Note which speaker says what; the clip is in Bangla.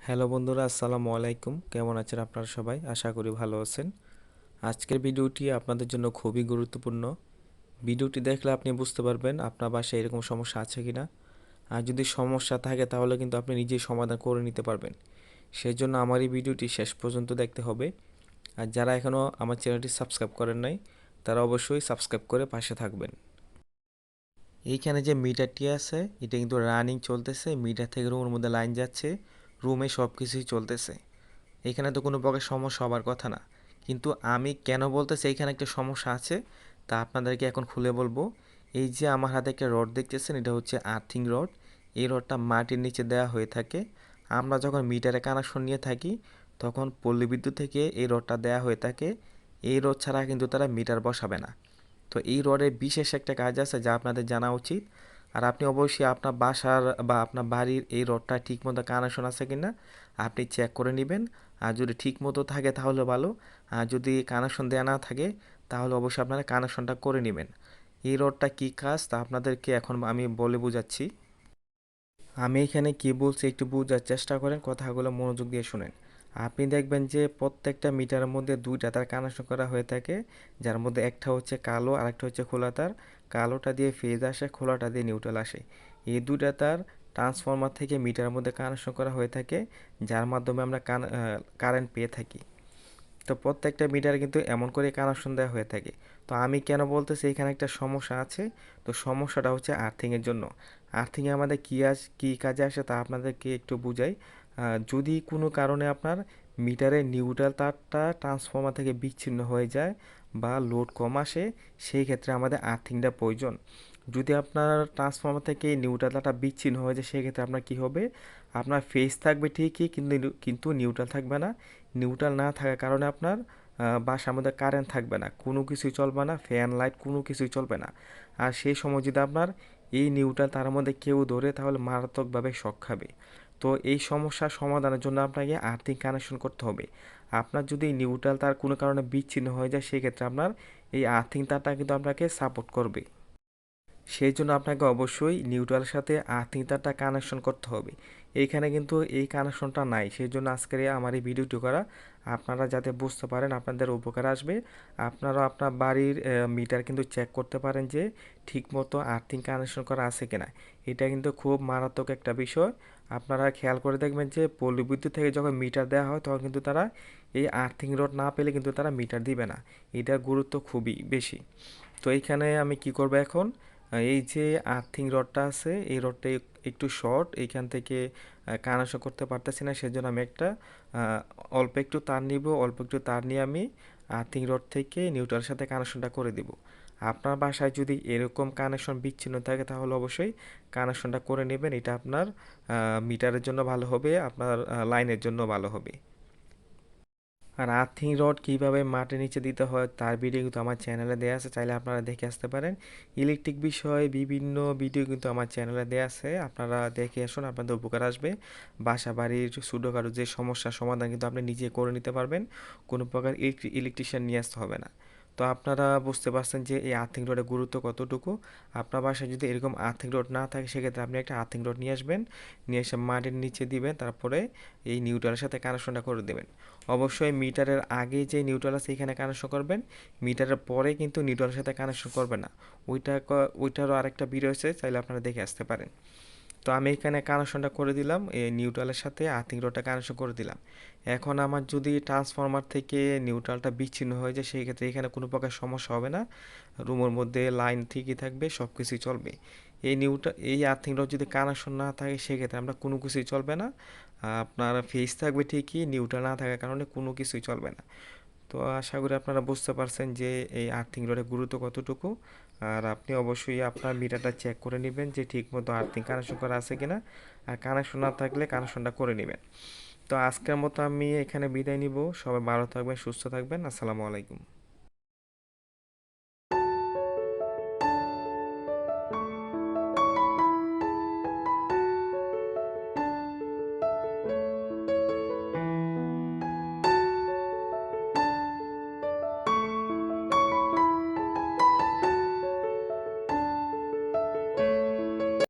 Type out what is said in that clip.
Speaker 1: হ্যালো বন্ধুরা, আসসালামু আলাইকুম। কেমন আছেন আপনারা সবাই? আশা করি ভালো আছেন। আজকের ভিডিওটি আপনাদের জন্য খুবই গুরুত্বপূর্ণ। ভিডিওটি দেখলে আপনি বুঝতে পারবেন আপনার বাসায় এরকম সমস্যা আছে কিনা। আর যদি সমস্যা থাকে তাহলে কিন্তু আপনি নিজেই সমাধান করে নিতে পারবেন। সেই জন্য আমার এই ভিডিওটি শেষ পর্যন্ত দেখতে হবে। আর যারা এখনও আমার চ্যানেলটি সাবস্ক্রাইব করেন নাই, তারা অবশ্যই সাবস্ক্রাইব করে পাশে থাকবেন। এইখানে যে মিটারটি আছে এটা কিন্তু রানিং চলতেছে। মিটার থেকে রুমের মধ্যে লাইন যাচ্ছে, রুমে সব কিছুই চলতেছে। এখানে তো কোনো প্রকার সমস্যা হবার কথা না, কিন্তু আমি কেন বলতেছি এখানে একটা সমস্যা আছে তা আপনাদেরকে এখন খুলে বলবো। এই যে আমার হাতে একটা রড দেখতেছেন, এটা হচ্ছে আর্থিং রড। এই রডটা মাটির নিচে দেওয়া হয়ে থাকে। আমরা যখন মিটারে কানেকশন নিয়ে থাকি তখন পল্লী বিদ্যুৎ থেকে এই রডটা দেওয়া হয়ে থাকে। এই রড ছাড়া কিন্তু তারা মিটার বসাবে না। তো এই রডের বিশেষ একটা কাজ আছে যা আপনাদের জানা উচিত। আর আপনি অবশ্যই আপনার বাসার বা আপনার বাড়ির এই রডটা ঠিকমতো কানেকশন আছে কিনা আপনি চেক করে নেবেন। আর যদি ঠিকমতো থাকে তাহলে ভালো, আর যদি কানেকশন দেওয়া না থাকে তাহলে অবশ্যই আপনারা কানেকশনটা করে নেবেন। এই রডটা কী কাজ তা আপনাদেরকে এখন আমি বলে বোঝাচ্ছি। আমি এখানে কি বলছি একটু বোঝার চেষ্টা করেন, কথাগুলো মনোযোগ দিয়ে শুনেন। আপনি দেখবেন যে প্রত্যেকটা মিটারের মধ্যে দুইটা তার কানেকশন করা হয়ে থাকে, যার মধ্যে একটা হচ্ছে কালো আর একটা হচ্ছে খোলা তার। কালোটা দিয়ে ফেজ আসে, খোলাটা দিয়ে নিউট্রাল আসে। এই দুইটা তার ট্রান্সফরমার থেকে মিটারের মধ্যে কানেকশন করা হয়ে থাকে, যার মাধ্যমে আমরা কারেন্ট পেয়ে থাকি। তো প্রত্যেকটা মিটারে কিন্তু এমন করে কানেকশন দেওয়া হয়ে থাকে। তো আমি কেন বলতেছি এখানে একটা সমস্যা আছে। তো সমস্যাটা হচ্ছে আর্থিংয়ের জন্য। আর্থিংয়ে আমাদের কী কাজে আসে তা আপনাদেরকে একটু বুঝাই। যদি কোনো কারণে আপনার মিটারের নিউট্রাল তারটা ট্রান্সফর্মার থেকে বিচ্ছিন্ন হয়ে যায় বা লোড কম আসে, সেই ক্ষেত্রে আমাদের আর্থিংটা প্রয়োজন। যদি আপনার ট্রান্সফর্মার থেকে নিউট্রাল তারটা বিচ্ছিন্ন হয়ে যায় সেক্ষেত্রে আপনার কী হবে, আপনার ফেজ থাকবে ঠিকই কিন্তু নিউট্রাল থাকবে না। নিউট্রাল না থাকার কারণে আপনার বাসার মধ্যে কারেন্ট থাকবে না, কোনো কিছুই চলবে না, ফ্যান লাইট কোনো কিছুই চলবে না। আর সেই সময় যদি আপনার এই নিউট্রাল তার মধ্যে কেউ ধরে তাহলে মারাত্মকভাবে শক খাবে। তো এই সমস্যার সমাধানের জন্য আপনাকে আর্থিং কানেকশন করতে হবে। আপনার যদি নিউট্রাল তার কোনো কারণে বিচ্ছিন্ন হয়ে যায় সেক্ষেত্রে আপনার এই আর্থিং তারটা কিন্তু আপনাকে সাপোর্ট করবে। সেই জন্য আপনাকে অবশ্যই নিউট্রালের সাথে আর্থিং তারটা কানেকশন করতে হবে। এইখানে কিন্তু এই কানেকশনটা নাই, সেই জন্য আজকের আমার এই ভিডিওটি করা। আপনারা যাতে বুঝতে পারেন আপনাদের উপকার আসবে। আপনারা আপনার বাড়ির মিটার কিন্তু চেক করতে পারেন যে ঠিকমতো আর্থিং কানেকশন করা আছে কিনা। এটা কিন্তু খুব মারাত্মক একটা বিষয়। আপনারা খেয়াল করে দেখবেন যে পল্লী বিদ্যুৎ থেকে যখন মিটার দেওয়া হয় তখন কিন্তু তারা এই আর্থিং রড না পেলে কিন্তু তারা মিটার দিবে না। এটার গুরুত্ব খুবই বেশি। তো এইখানে আমি কি করব এখন, এই যে আর্থিং রডটা আছে এই রডটা একটু শর্ট, এইখান থেকে কানেকশন করতে পারতেছি না, সেজন্য আমি একটা আহ, অল্প একটু তার নিব। অল্প একটু তার নিয়ে আমি আর্থিং রড থেকে নিউট্রালের সাথে কানেকশনটা করে দিব। আপনার বাসায় যদি এরকম কানেকশন বিচ্ছিন্ন থাকে তাহলে অবশ্যই কানেকশনটা করে নেবেন। এটা আপনার মিটারের জন্য ভালো হবে, আপনার লাইনের জন্য ভালো হবে। আর আর্থিং রড কীভাবে মাটির নিচে দিতে হয় তার ভিডিও কিন্তু আমার চ্যানেলে দেওয়া আছে, চাইলে আপনারা দেখে আসতে পারেন। ইলেকট্রিক বিষয়ে বিভিন্ন ভিডিও কিন্তু আমার চ্যানেলে দেওয়া আছে, আপনারা দেখে আসুন, আপনাদের উপকার আসবে। বাসা বাড়ির ছোটোখাটো যে সমস্যার সমাধান কিন্তু আপনি নিজে করে নিতে পারবেন, কোনো প্রকার ইলেকট্রিশিয়ান নিয়ে আসতে হবে না। তো আপনারা বুঝতে পারছেন যে এই আর্থিং রডের গুরুত্ব কতটুকু। আপনার বাসায় যদি এরকম আর্থিং রড না থাকে সেক্ষেত্রে আপনি একটা আর্থিং রড নিয়ে আসবেন, নিয়ে এসে মাটির নিচে দিবেন, তারপরে এই নিউট্রালের সাথে কানেকশনটা করে দেবেন। অবশ্যই মিটারের আগে যে নিউট্রাল আছে এখানে কানেকশন করবেন, মিটারের পরে কিন্তু নিউট্রালের সাথে কানেকশন করবেন না। ওইটারও আরেকটা ভিডিও আছে, চাইলে আপনারা দেখে আসতে পারেন। তো আমি এখানে কানেকশনটা করে দিলাম, এই নিউট্রালের সাথে আর্থিং রডটা কানেকশন করে দিলাম। এখন আমার যদি ট্রান্সফরমার থেকে নিউট্রালটা বিচ্ছিন্ন হয়ে যায় সেই ক্ষেত্রে এখানে কোনো প্রকার সমস্যা হবে না। রুমের মধ্যে লাইন ঠিকই থাকবে, সব কিছুই চলবে। এই আর্থিং রড যদি কানেকশন না থাকে সেক্ষেত্রে আমরা কোনো কিছুই চলবে না। আপনার ফেজ থাকবে ঠিকই, নিউট্রাল না থাকার কারণে কোনো কিছুই চলবে না। তো আশা করি আপনারা বুঝতে পারছেন যে এই আর্থিং রডের গুরুত্ব কতটুকু। আর আপনি অবশ্যই আপনার মিটারটা চেক করে নেবেন যে ঠিকমতো আর্থিং কানেকশন করা আছে কিনা। আর কানেকশন না থাকলে কানেকশনটা করে নেবেন। তো আজকের মতো আমি এখানে বিদায় নিব। সবাই ভালো থাকবেন, সুস্থ থাকবেন। আসসালামু আলাইকুম।